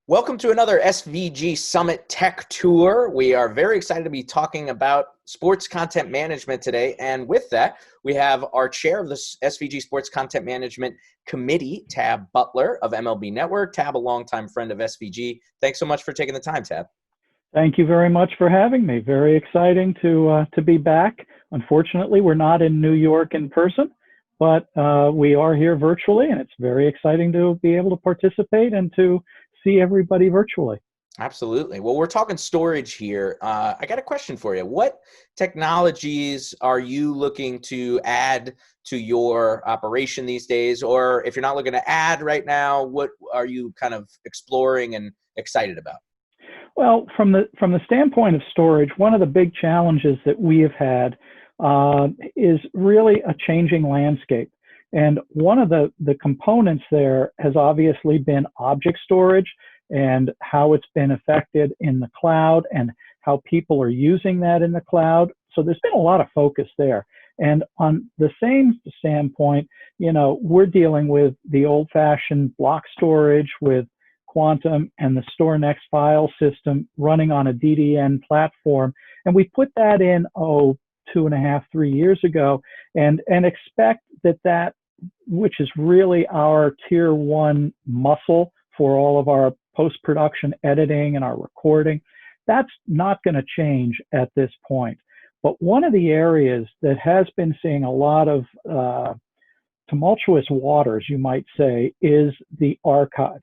Welcome to another SVG Summit Tech Tour. We are very excited to be talking about sports content management today. And with that, we have our chair of the SVG Sports Content Management Committee, Tab Butler of MLB Network. Tab, a longtime friend of SVG. Thanks so much for taking the time, Tab. Thank you very much for having me. Very exciting to be back. Unfortunately, we're not in New York in person, but we are here virtually, and it's very exciting to be able to participate and to see everybody virtually. Absolutely. Well, we're talking storage here. I got a question for you. What technologies are you looking to add to your operation these days? Or if you're not looking to add right now, what are you kind of exploring and excited about? Well, from the standpoint of storage, one of the big challenges that we have had is really a changing landscape. And one of the components there has obviously been object storage and how it's been affected in the cloud and how people are using that in the cloud. So there's been a lot of focus there. And on the same standpoint, we're dealing with the old-fashioned block storage with Quantum and the StoreNext file system running on a DDN platform. And we put that in, 2.5, 3 years ago, and expect that which is really our tier one muscle for all of our post-production editing and our recording, that's not going to change at this point. But one of the areas that has been seeing a lot of tumultuous waters, you might say, is the archive.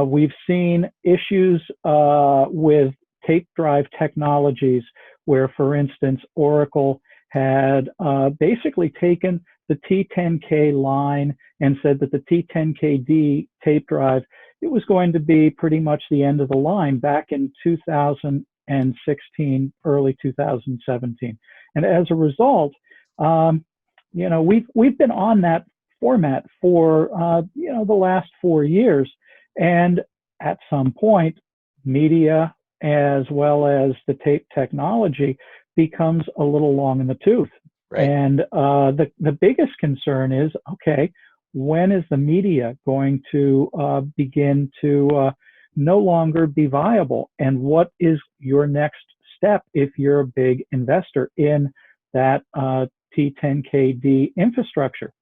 We've seen issues with tape drive technologies where, for instance, Oracle had basically taken the T10K line and said that the T10KD tape drive, it was going to be pretty much the end of the line back in 2016, early 2017. And as a result, we've been on that format for, the last 4 years. And at some point, media as well as the tape technology becomes a little long in the tooth. Right. And the biggest concern is, okay, when is the media going to begin to no longer be viable? And what is your next step if you're a big investor in that T10KD infrastructure?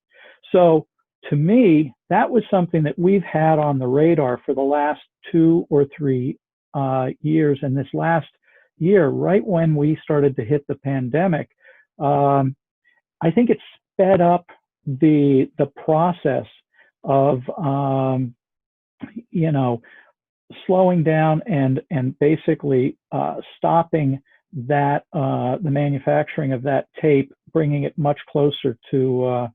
So to me, that was something that we've had on the radar for the last 2 or 3 years. And this last year, right when we started to hit the pandemic, I think it sped up the process of slowing down and basically stopping that the manufacturing of that tape, bringing it much closer to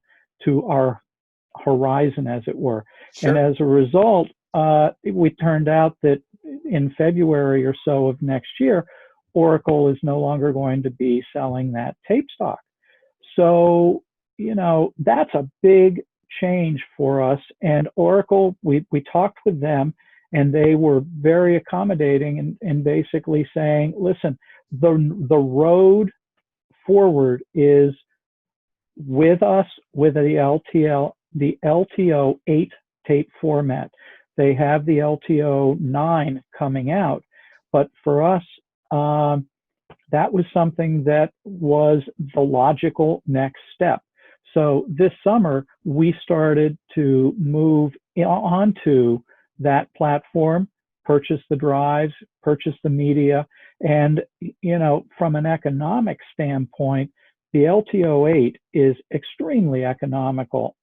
our horizon, as it were. Sure. And as a result, we turned out that in February or so of next year, Oracle is no longer going to be selling that tape stock. So, that's a big change for us. And Oracle, we talked with them, and they were very accommodating and basically saying, listen, the road forward is with us with the LTO 8 tape format. They have the LTO 9 coming out, but for us, that was something that was the logical next step. So this summer, we started to move onto that platform, purchase the drives, purchase the media, and from an economic standpoint, the LTO 8 is extremely economical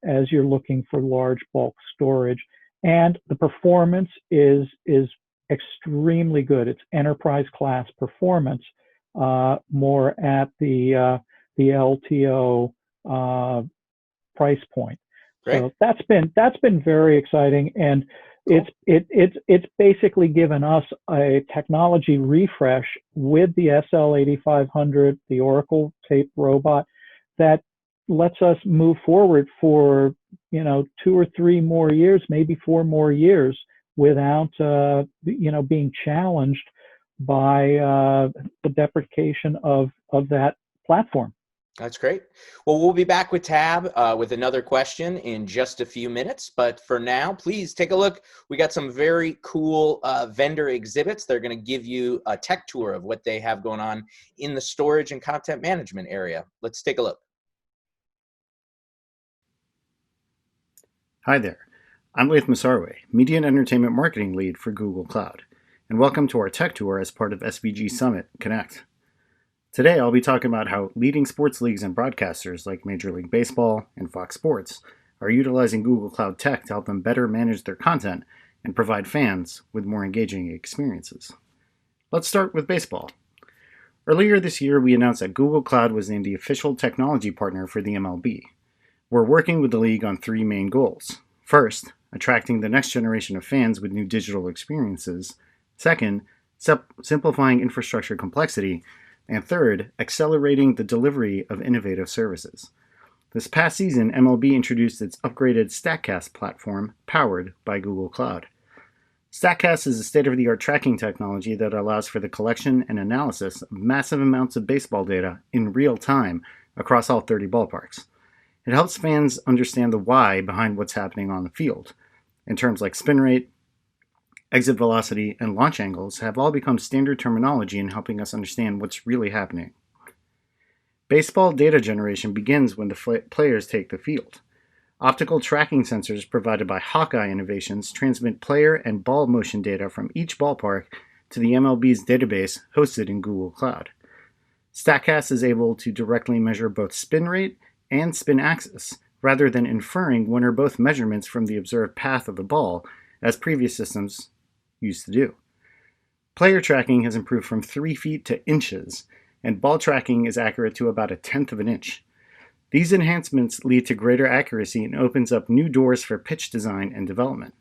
as you're looking for large bulk storage, and the performance is extremely good. It's enterprise class performance, more at the LTO price point. Great. So that's been very exciting, and cool. It's basically given us a technology refresh with the SL8500, the Oracle tape robot, that lets us move forward for 2 or 3 more years, maybe 4 more years, without being challenged by the deprecation of that platform. That's great. Well, we'll be back with Tab with another question in just a few minutes. But for now, please take a look. We got some very cool vendor exhibits. They're going to give you a tech tour of what they have going on in the storage and content management area. Let's take a look. Hi there. I'm Laith Masarwe, Media and Entertainment Marketing Lead for Google Cloud, and welcome to our tech tour as part of SVG Summit Connect. Today, I'll be talking about how leading sports leagues and broadcasters like Major League Baseball and Fox Sports are utilizing Google Cloud tech to help them better manage their content and provide fans with more engaging experiences. Let's start with baseball. Earlier this year, we announced that Google Cloud was named the official technology partner for the MLB. We're working with the league on three main goals. First, attracting the next generation of fans with new digital experiences. Second, simplifying infrastructure complexity. And third, accelerating the delivery of innovative services. This past season, MLB introduced its upgraded StatCast platform powered by Google Cloud. StatCast is a state-of-the-art tracking technology that allows for the collection and analysis of massive amounts of baseball data in real time across all 30 ballparks. It helps fans understand the why behind what's happening on the field. In terms like spin rate, exit velocity, and launch angles have all become standard terminology in helping us understand what's really happening. Baseball data generation begins when the players take the field. Optical tracking sensors provided by Hawkeye Innovations transmit player and ball motion data from each ballpark to the MLB's database hosted in Google Cloud. StatCast is able to directly measure both spin rate and spin axis, rather than inferring one or both measurements from the observed path of the ball, as previous systems used to do. Player tracking has improved from 3 feet to inches, and ball tracking is accurate to about 1/10 of an inch. These enhancements lead to greater accuracy and opens up new doors for pitch design and development.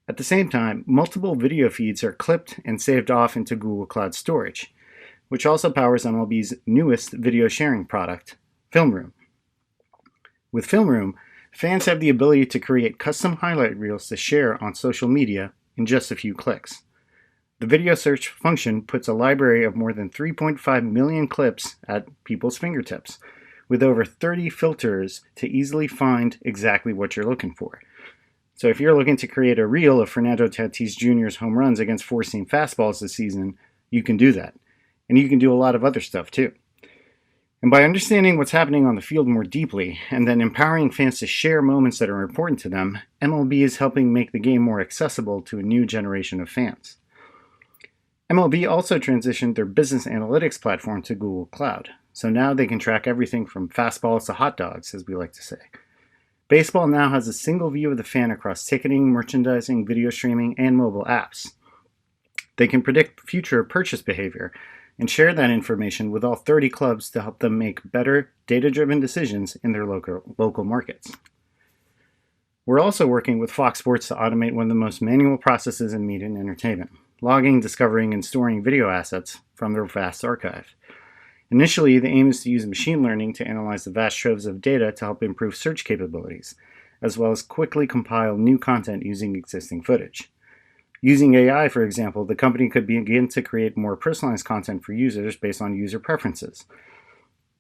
At the same time, multiple video feeds are clipped and saved off into Google Cloud Storage, which also powers MLB's newest video sharing product, FilmRoom. With FilmRoom, fans have the ability to create custom highlight reels to share on social media in just a few clicks. The video search function puts a library of more than 3.5 million clips at people's fingertips, with over 30 filters to easily find exactly what you're looking for. So if you're looking to create a reel of Fernando Tatis Jr.'s home runs against four-seam fastballs this season, you can do that. And you can do a lot of other stuff too. And by understanding what's happening on the field more deeply, and then empowering fans to share moments that are important to them, MLB is helping make the game more accessible to a new generation of fans. MLB also transitioned their business analytics platform to Google Cloud, so now they can track everything from fastballs to hot dogs, as we like to say. Baseball now has a single view of the fan across ticketing, merchandising, video streaming, and mobile apps. They can predict future purchase behavior and share that information with all 30 clubs to help them make better, data-driven decisions in their local markets. We're also working with Fox Sports to automate one of the most manual processes in media and entertainment, logging, discovering, and storing video assets from their vast archive. Initially, the aim is to use machine learning to analyze the vast troves of data to help improve search capabilities, as well as quickly compile new content using existing footage. Using AI, for example, the company could begin to create more personalized content for users based on user preferences,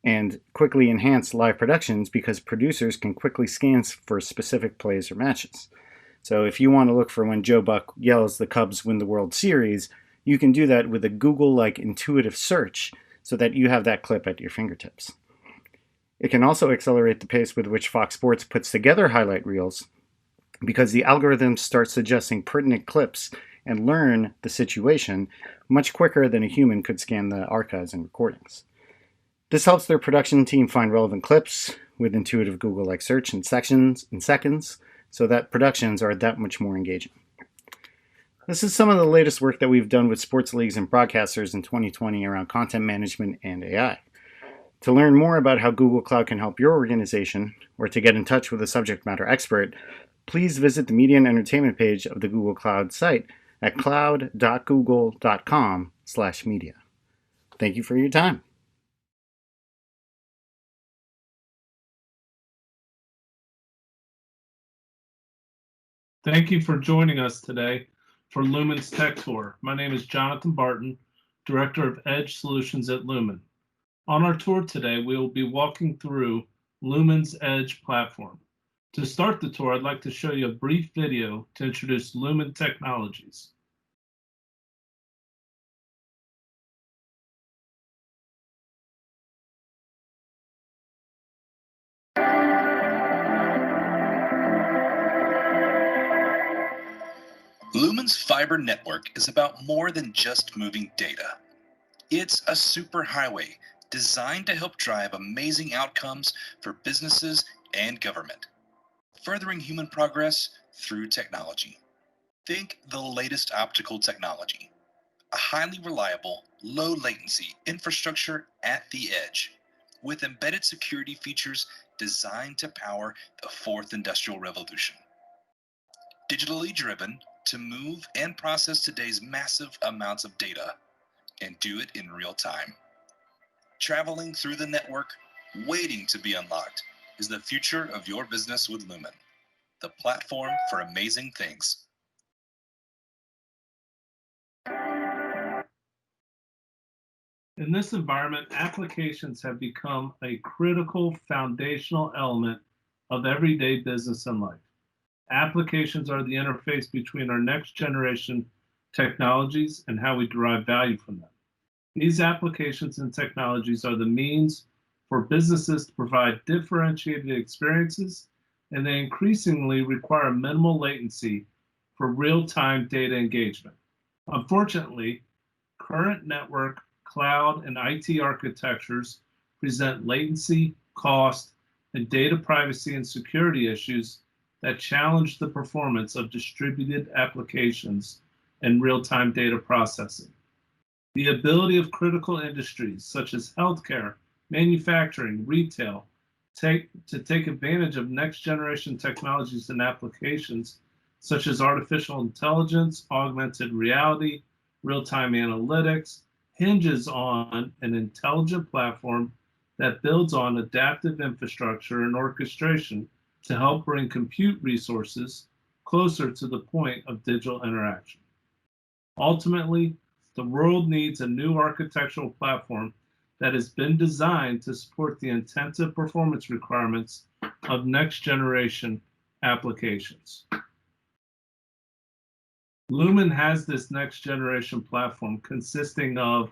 and quickly enhance live productions because producers can quickly scan for specific plays or matches. So if you want to look for when Joe Buck yells the Cubs win the World Series, you can do that with a Google-like intuitive search so that you have that clip at your fingertips. It can also accelerate the pace with which Fox Sports puts together highlight reels because the algorithm starts suggesting pertinent clips and learn the situation much quicker than a human could scan the archives and recordings. This helps their production team find relevant clips with intuitive Google-like search in seconds, so that productions are that much more engaging. This is some of the latest work that we've done with sports leagues and broadcasters in 2020 around content management and AI. To learn more about how Google Cloud can help your organization, or to get in touch with a subject matter expert, please visit the Media and Entertainment page of the Google Cloud site at cloud.google.com/media. Thank you for your time. Thank you for joining us today for Lumen's Tech Tour. My name is Jonathan Barton, Director of Edge Solutions at Lumen. On our tour today, we will be walking through Lumen's Edge platform. To start the tour, I'd like to show you a brief video to introduce Lumen Technologies. Lumen's fiber network is about more than just moving data. It's a superhighway designed to help drive amazing outcomes for businesses and government, furthering human progress through technology. Think the latest optical technology, a highly reliable, low latency infrastructure at the edge, with embedded security features designed to power the fourth industrial revolution. Digitally driven to move and process today's massive amounts of data and do it in real time. Traveling through the network, waiting to be unlocked, is the future of your business with Lumen, the platform for amazing things. In this environment, applications have become a critical foundational element of everyday business and life. Applications are the interface between our next generation technologies and how we derive value from them. These applications and technologies are the means for businesses to provide differentiated experiences, and they increasingly require minimal latency for real-time data engagement. Unfortunately, current network, cloud, and IT architectures present latency, cost, and data privacy and security issues that challenge the performance of distributed applications and real-time data processing. The ability of critical industries such as healthcare, manufacturing, retail, to take advantage of next-generation technologies and applications such as artificial intelligence, augmented reality, real-time analytics, hinges on an intelligent platform that builds on adaptive infrastructure and orchestration to help bring compute resources closer to the point of digital interaction. Ultimately, the world needs a new architectural platform that has been designed to support the intensive performance requirements of next-generation applications. Lumen has this next-generation platform consisting of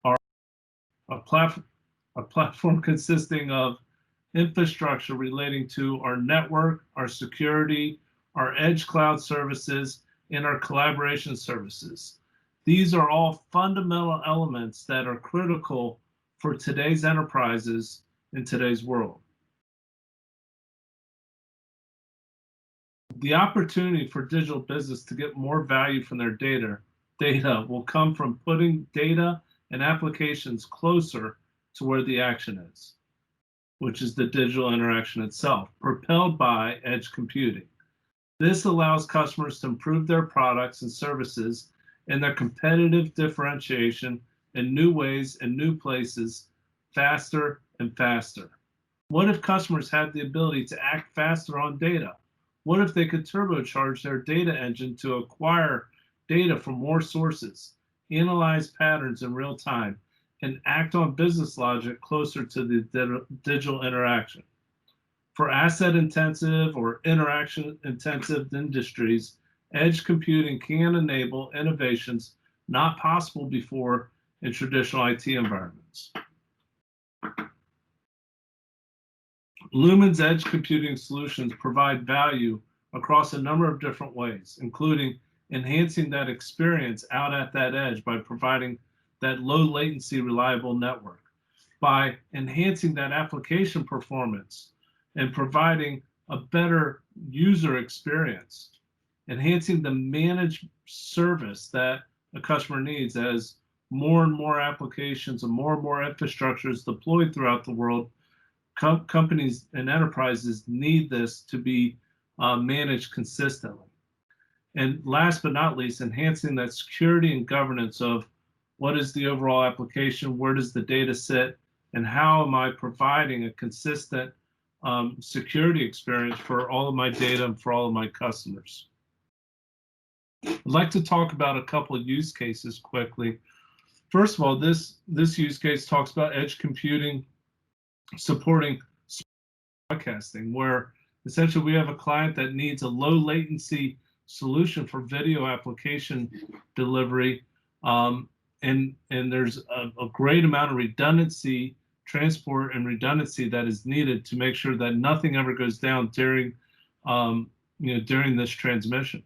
a platform consisting of infrastructure relating to our network, our security, our edge cloud services, and our collaboration services. These are all fundamental elements that are critical for today's enterprises in today's world. The opportunity for digital business to get more value from their data will come from putting data and applications closer to where the action is, which is the digital interaction itself, propelled by edge computing. This allows customers to improve their products and services and their competitive differentiation in new ways and new places faster and faster. What if customers had the ability to act faster on data? What if they could turbocharge their data engine to acquire data from more sources, analyze patterns in real time, and act on business logic closer to the digital interaction? For asset-intensive or interaction-intensive industries, edge computing can enable innovations not possible before in traditional IT environments. Lumen's edge computing solutions provide value across a number of different ways, including enhancing that experience out at that edge by providing that low latency reliable network, by enhancing that application performance and providing a better user experience, enhancing the managed service that a customer needs as more and more applications and more infrastructure is deployed throughout the world. Companies and enterprises need this to be managed consistently. And last but not least, enhancing that security and governance of what is the overall application, where does the data sit, and how am I providing a consistent security experience for all of my data and for all of my customers. I'd like to talk about a couple of use cases quickly. First of all, this use case talks about edge computing supporting broadcasting, where essentially we have a client that needs a low latency solution for video application delivery, and there's a great amount of redundancy, transport and redundancy that is needed to make sure that nothing ever goes down during during this transmission.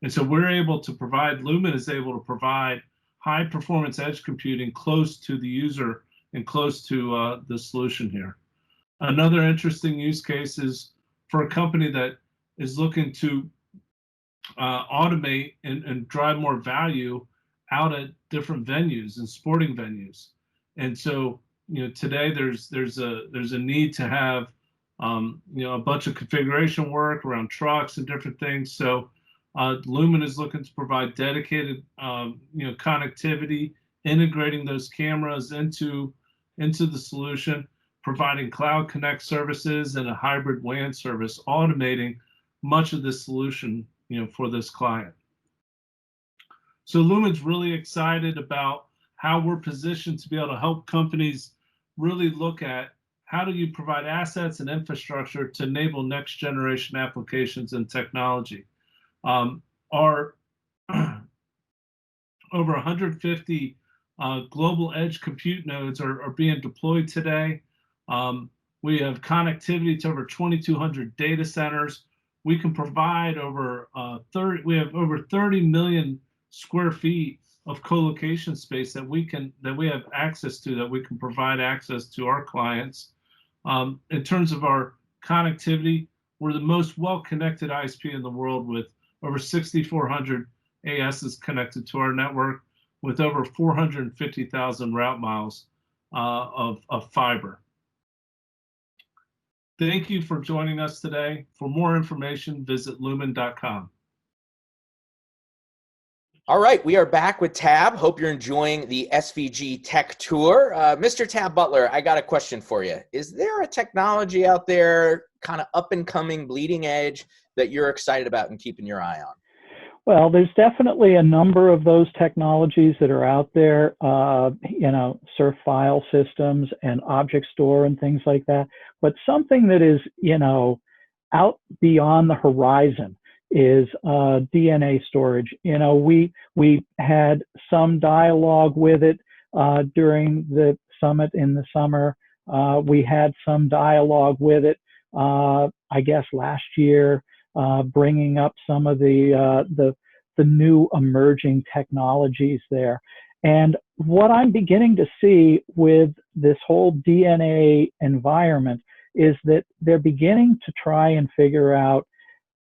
And so we're able to provide, Lumen is able to provide high performance edge computing close to the user and close to the solution here. Another interesting use case is for a company that is looking to automate and drive more value out at different venues and sporting venues. And so, today there's a need to have a bunch of configuration work around trucks and different things. So Lumen is looking to provide dedicated connectivity, integrating those cameras into the solution, providing Cloud Connect services and a hybrid WAN service, automating much of this solution for this client. So Lumen's really excited about how we're positioned to be able to help companies really look at how do you provide assets and infrastructure to enable next generation applications and technology. Our over 150 global edge compute nodes are being deployed today. We have connectivity to over 2,200 data centers. We can provide over 30 million square feet of co-location space that we have access to, that we can provide access to our clients. In terms of our connectivity, we're the most well-connected ISP in the world, with over 6,400 ASs connected to our network, with over 450,000 route miles of fiber. Thank you for joining us today. For more information, visit lumen.com. All right, we are back with Tab. Hope you're enjoying the SVG Tech Tour. Mr. Tab Butler, I got a question for you. Is there a technology out there, kind of up and coming, bleeding edge, that you're excited about and keeping your eye on? Well, there's definitely a number of those technologies that are out there, surf file systems and object store and things like that. But something that is, out beyond the horizon is DNA storage. We had some dialogue with it during the summit in the summer. We had some dialogue with it, I guess, last year, bringing up some of the new emerging technologies there. And what I'm beginning to see with this whole DNA environment is that they're beginning to try and figure out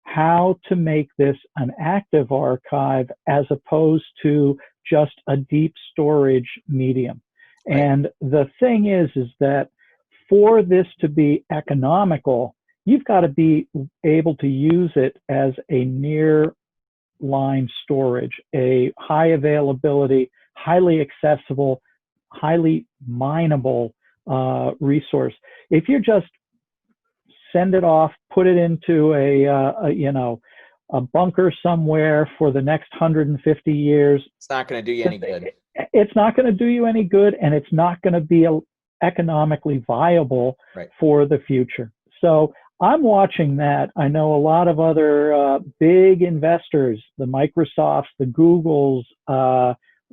how to make this an active archive as opposed to just a deep storage medium. Right. And the thing is that for this to be economical, you've got to be able to use it as a near line storage, a high availability, highly accessible, highly mineable resource. If you just send it off, put it into a bunker somewhere for the next 150 years, it's not going to do you any good. It's not going to do you any good, and it's not going to be economically viable for the future. So I'm watching that. I know a lot of other big investors, the Microsofts, the Googles,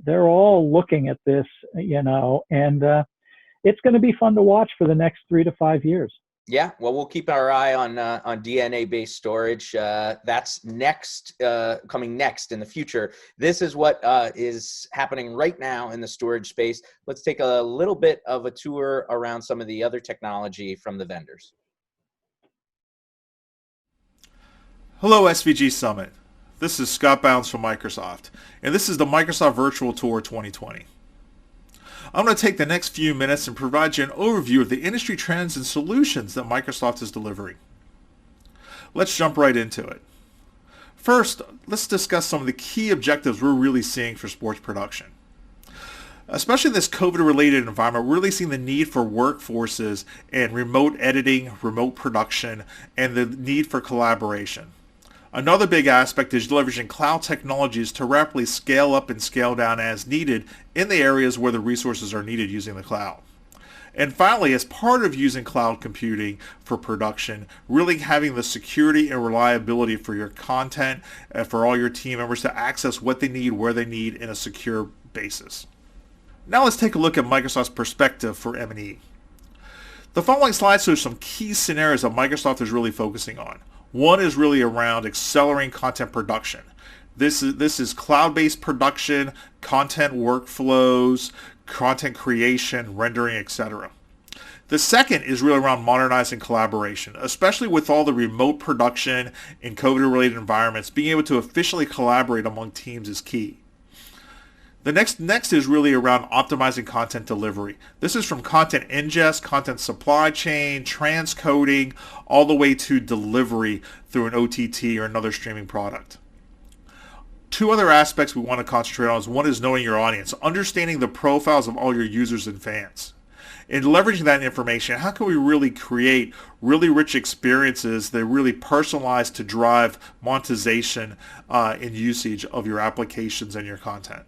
they're all looking at this, and it's going to be fun to watch for the next 3 to 5 years. Yeah, well, we'll keep our eye on DNA-based storage. That's coming next in the future. This is what is happening right now in the storage space. Let's take a little bit of a tour around some of the other technology from the vendors. Hello, SVG Summit. This is Scott Bounds from Microsoft, and this is the Microsoft Virtual Tour 2020. I'm going to take the next few minutes and provide you an overview of the industry trends and solutions that Microsoft is delivering. Let's jump right into it. First, let's discuss some of the key objectives we're really seeing for sports production. Especially in this COVID-related environment, we're really seeing the need for workforces and remote editing, remote production, and the need for collaboration. Another big aspect is leveraging cloud technologies to rapidly scale up and scale down as needed in the areas where the resources are needed using the cloud. And finally, as part of using cloud computing for production, really having the security and reliability for your content and for all your team members to access what they need, where they need in a secure basis. Now let's take a look at Microsoft's perspective for M&E. The following slides show some key scenarios that Microsoft is really focusing on. One is really around accelerating content production. This is cloud-based production, content workflows, content creation, rendering, etc. The second is really around modernizing collaboration, especially with all the remote production in COVID-related environments. Being able to efficiently collaborate among teams is key. The next is really around optimizing content delivery. This is from content ingest, content supply chain, transcoding, all the way to delivery through an OTT or another streaming product. Two other aspects we want to concentrate on is one is knowing your audience, understanding the profiles of all your users and fans. In leveraging that information, how can we really create really rich experiences that are really personalized to drive monetization and usage of your applications and your content?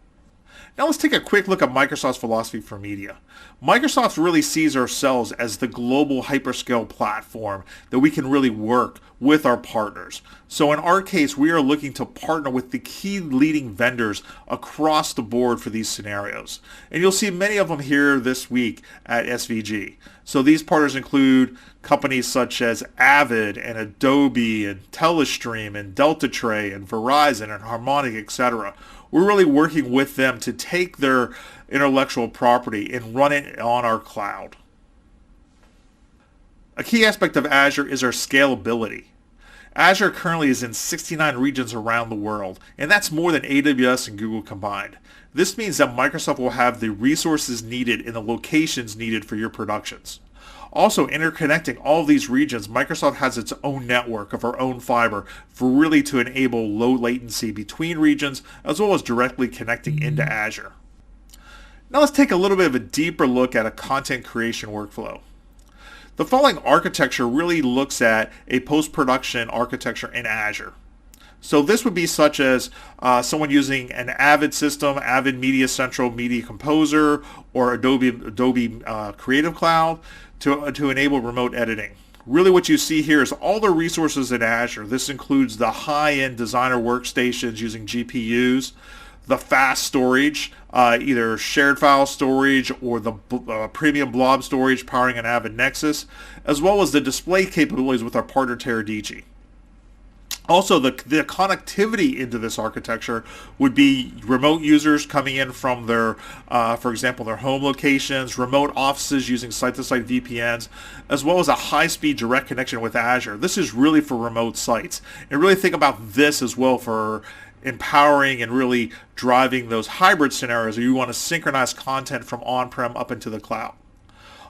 Now let's take a quick look at Microsoft's philosophy for media. Microsoft really sees ourselves as the global hyperscale platform that we can really work with our partners. So in our case, we are looking to partner with the key leading vendors across the board for these scenarios. And you'll see many of them here this week at SVG. So these partners include companies such as Avid and Adobe and Telestream and Delta Tray and Verizon and Harmonic, etc. We're really working with them to take their intellectual property and run it on our cloud. A key aspect of Azure is our scalability. Azure currently is in 69 regions around the world, and that's more than AWS and Google combined. This means that Microsoft will have the resources needed in the locations needed for your productions. Also, interconnecting all of these regions, Microsoft has its own network of our own fiber for really to enable low latency between regions, as well as directly connecting into Azure. Now let's take a little bit of a deeper look at a content creation workflow. The following architecture really looks at a post-production architecture in Azure. So this would be such as someone using an Avid system, Avid Media Central Media Composer, or Adobe Creative Cloud to enable remote editing. Really what you see here is all the resources in Azure. This includes the high-end designer workstations using GPUs, the fast storage, either shared file storage or the premium blob storage powering an Avid Nexus, as well as the display capabilities with our partner Teradici. Also, the connectivity into this architecture would be remote users coming in from their, for example, their home locations, remote offices using site-to-site VPNs, as well as a high-speed direct connection with Azure. This is really for remote sites. And really think about this as well for empowering and really driving those hybrid scenarios where you want to synchronize content from on-prem up into the cloud.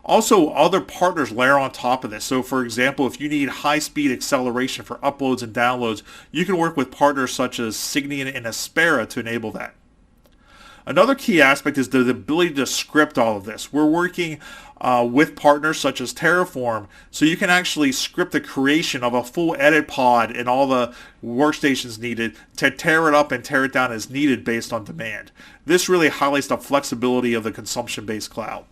Also, other partners layer on top of this. So for example, if you need high-speed acceleration for uploads and downloads, you can work with partners such as Signian and Aspera to enable that. Another key aspect is the ability to script all of this. We're working with partners such as Terraform, so you can actually script the creation of a full edit pod and all the workstations needed to tear it up and tear it down as needed based on demand. This really highlights the flexibility of the consumption-based cloud.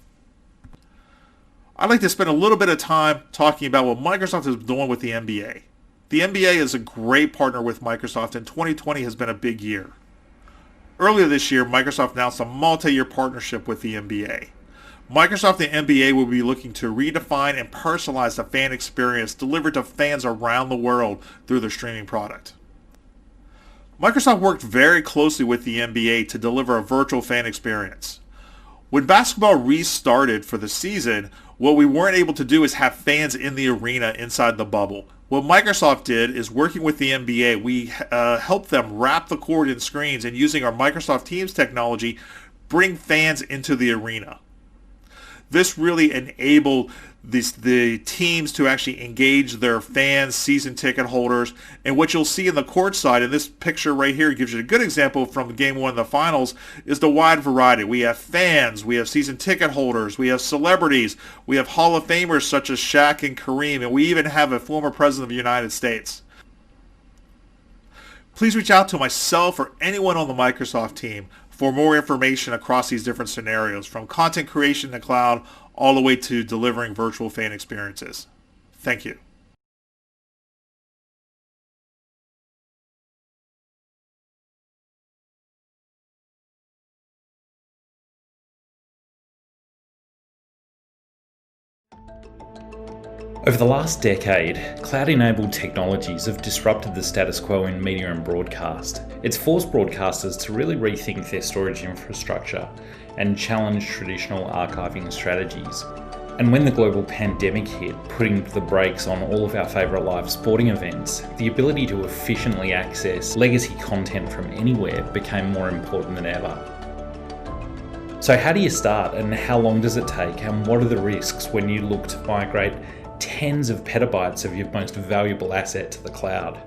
I'd like to spend a little bit of time talking about what Microsoft is doing with the NBA. The NBA is a great partner with Microsoft, and 2020 has been a big year. Earlier this year, Microsoft announced a multi-year partnership with the NBA. Microsoft and NBA will be looking to redefine and personalize the fan experience delivered to fans around the world through their streaming product. Microsoft worked very closely with the NBA to deliver a virtual fan experience. When basketball restarted for the season, what we weren't able to do is have fans in the arena inside the bubble. What Microsoft did is working with the NBA, we helped them wrap the court in screens and using our Microsoft Teams technology, bring fans into the arena. This really enabled the teams to actually engage their fans, season ticket holders, and what you'll see in the court side, and this picture right here gives you a good example from Game 1 of the finals, is the wide variety. We have fans, we have season ticket holders, we have celebrities, we have Hall of Famers such as Shaq and Kareem, and we even have a former president of the United States. Please reach out to myself or anyone on the Microsoft team for more information across these different scenarios, from content creation in the cloud all the way to delivering virtual fan experiences. Thank you. Over the last decade, cloud-enabled technologies have disrupted the status quo in media and broadcast. It's forced broadcasters to really rethink their storage infrastructure and challenge traditional archiving strategies. And when the global pandemic hit, putting the brakes on all of our favourite live sporting events, the ability to efficiently access legacy content from anywhere became more important than ever. So how do you start, and how long does it take, and what are the risks when you look to migrate tens of petabytes of your most valuable asset to the cloud?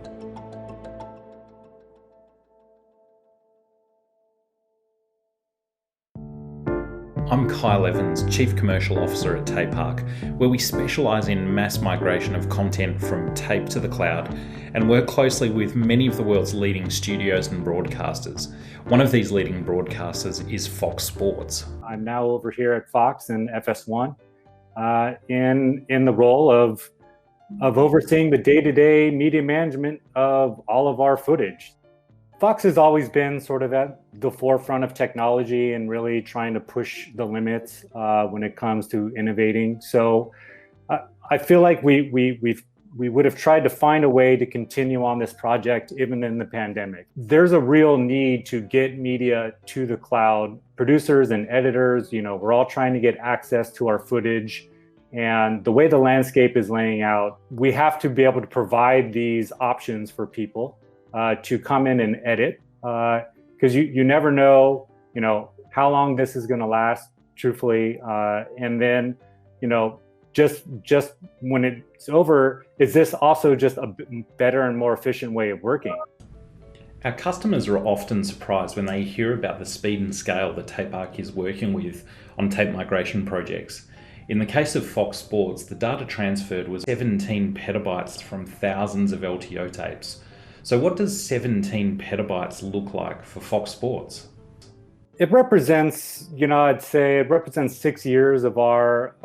I'm Kyle Evans, Chief Commercial Officer at TapeArc, where we specialise in mass migration of content from tape to the cloud and work closely with many of the world's leading studios and broadcasters. One of these leading broadcasters is Fox Sports. I'm now over here at Fox and FS1 in the role of overseeing the day-to-day media management of all of our footage. Fox has always been sort of at the forefront of technology and really trying to push the limits when it comes to innovating. So I feel like we would have tried to find a way to continue on this project even in the pandemic. There's a real need to get media to the cloud. Producers and editors, we're all trying to get access to our footage. And the way the landscape is laying out, we have to be able to provide these options for people to come in and edit, because you never know, how long this is going to last, truthfully. And then, just when it's over, is this also just a better and more efficient way of working? Our customers are often surprised when they hear about the speed and scale that TapeArc is working with on tape migration projects. In the case of Fox Sports, the data transferred was 17 petabytes from thousands of LTO tapes. So what does 17 petabytes look like for Fox Sports? It represents, I'd say it represents 6 years of our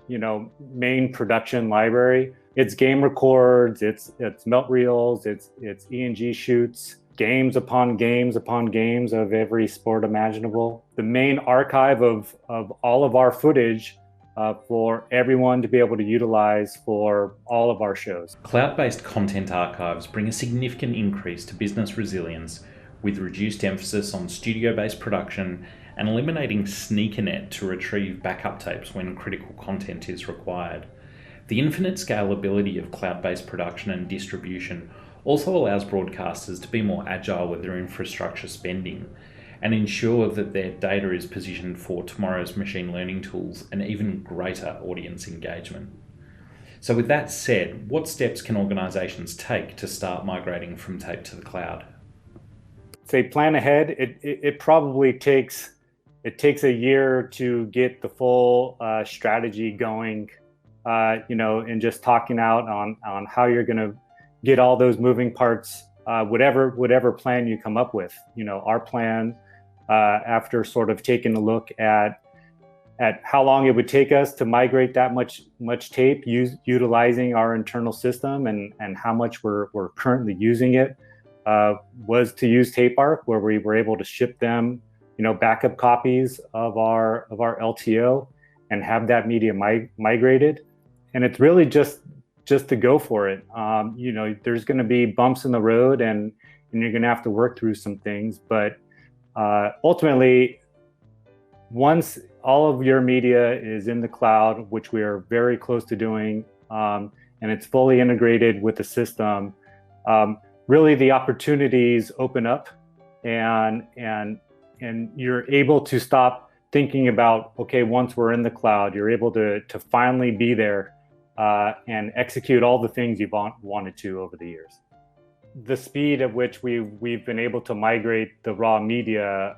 main production library. It's game records, it's melt reels, it's E&G shoots, games upon games upon games of every sport imaginable. The main archive of all of our footage for everyone to be able to utilize for all of our shows. Cloud-based content archives bring a significant increase to business resilience, with reduced emphasis on studio-based production and eliminating sneakernet to retrieve backup tapes when critical content is required. The infinite scalability of cloud-based production and distribution also allows broadcasters to be more agile with their infrastructure spending and ensure that their data is positioned for tomorrow's machine learning tools and even greater audience engagement. So with that said, what steps can organizations take to start migrating from tape to the cloud? Say plan ahead. It probably takes a year to get the full strategy going, and just talking out on how you're going to get all those moving parts, whatever plan you come up with. Our plan, after sort of taking a look at how long it would take us to migrate that much tape, utilizing our internal system and how much we're currently using it, was to use TapeArc, where we were able to ship them, backup copies of our LTO and have that media migrated. And it's really just to go for it. There's going to be bumps in the road, and you're going to have to work through some things. But ultimately, once all of your media is in the cloud, which we are very close to doing, and it's fully integrated with the system, really the opportunities open up, and you're able to stop thinking about, okay, once we're in the cloud, you're able to finally be there and execute all the things you've wanted to over the years. The speed at which we've been able to migrate the raw media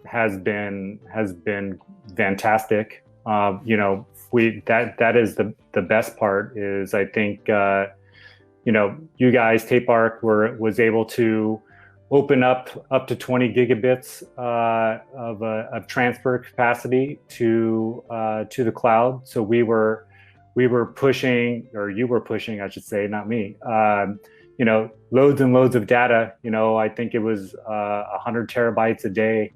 has been fantastic. That is the best part. Is I think you guys, TapeArc, was able to open up to 20 gigabits of transfer capacity to the cloud. So we were pushing, or you were pushing, I should say, not me. Loads and loads of data. I think it was 100 terabytes a day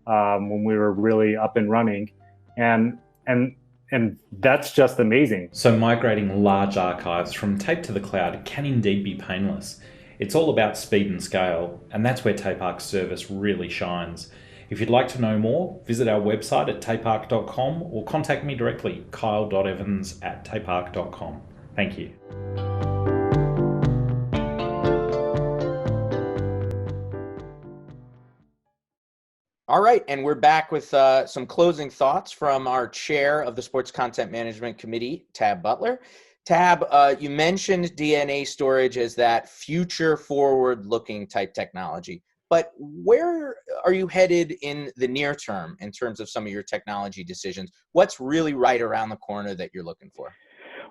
when we were really up and running, and that's just amazing. So migrating large archives from tape to the cloud can indeed be painless. It's all about speed and scale, and that's where TapeArc's service really shines. If you'd like to know more, visit our website at tapearc.com or contact me directly, kyle.evans@tapearc.com. Thank you. All right, and we're back with some closing thoughts from our chair of the Sports Content Management Committee, Tab Butler. Tab, you mentioned DNA storage as that future forward-looking type technology, but where are you headed in the near term in terms of some of your technology decisions? What's really right around the corner that you're looking for?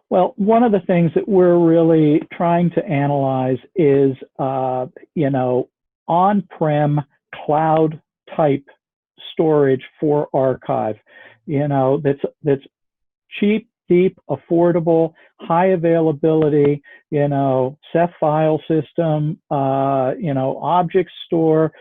Well, one of the things that we're really trying to analyze is, on-prem cloud type storage for archive, that's cheap, deep, affordable, high availability, Ceph file system, object store.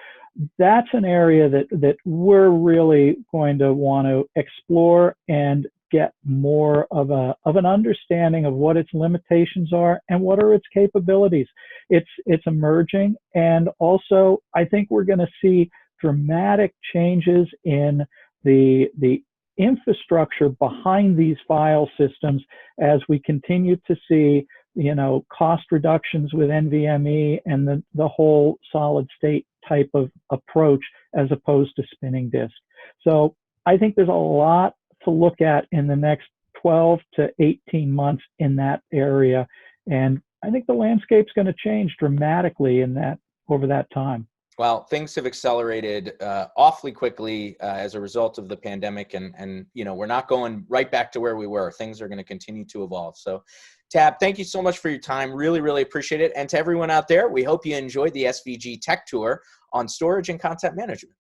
That's an area that we're really going to want to explore and get more of an understanding of what its limitations are and what are its capabilities. It's emerging, and also I think we're going to see dramatic changes in the infrastructure behind these file systems as we continue to see, cost reductions with NVMe and the whole solid state type of approach as opposed to spinning disk. So I think there's a lot to look at in the next 12 to 18 months in that area. And I think the landscape's going to change dramatically over that time. Well, things have accelerated awfully quickly as a result of the pandemic, and we're not going right back to where we were. Things are going to continue to evolve. So, Tab, thank you so much for your time. Really, really appreciate it. And to everyone out there, we hope you enjoyed the SVG Tech Tour on storage and content management.